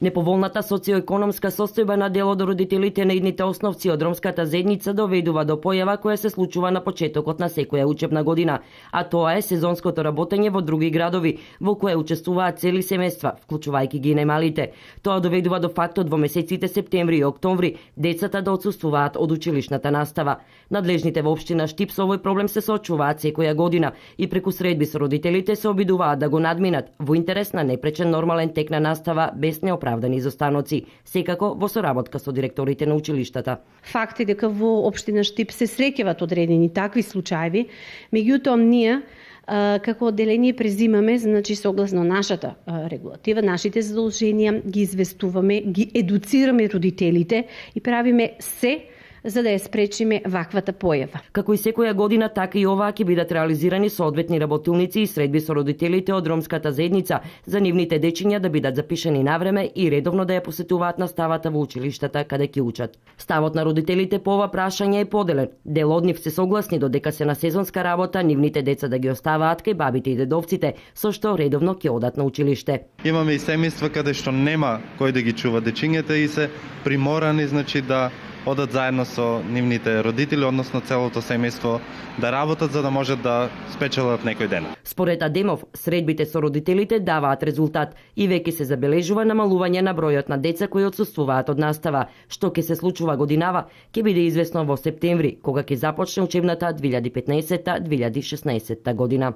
Неповолната социоекономска состојба на дел од родителите на идните основци од ромската заедница доведува до појава која се случува на почетокот на секоја учебна година, а тоа е сезонското работење во други градови, во кое учествуваат цели семејства, вклучувајќи ги и најмалите. Тоа доведува до фактот во месеците септември и октомври децата да отсуствуваат од училишната настава. Надлежните во општина Штип со овој проблем се соочуваат секоја година и преку средби со родителите се обидуваат да го надминат во интерес на непречен нормален тек на настава без неоправдани изостаноци, секако во соработка со директорите на училиштата. Факт е дека во општина Штип се среќаваат одредени такви случаи, меѓутоа ние како одделение презимаме, значи согласно нашата регулатива, нашите задолженија, ги известуваме, ги едуцираме родителите и правиме се за да ја спречиме ваквата појава. Како и секоја година, така и оваа ќе бидат реализирани соодветни работилници и средби со родителите од ромската заедница за нивните дечиња да бидат запишани навреме и редовно да ја посетуваат наставата во училиштата каде ќе учат. Ставот на родителите по ова прашање е поделен. Дел од нив се согласни додека се на сезонска работа нивните деца да ги оставаат кај бабите и дедовците, со што редовно ќе одат на училиште. Имаме и семејства каде што нема кој да ги чува дечињата и се приморани, значи да одат заедно со нивните родители, односно целото семејство, да работат за да можат да спечелат некој ден. Според Адемов, средбите со родителите даваат резултат и веќе се забележува намалување на бројот на деца кои отсуствуваат од настава, што ќе се случува годинава, ќе биде известно во септември, кога ќе започне учебната 2015-2016 година.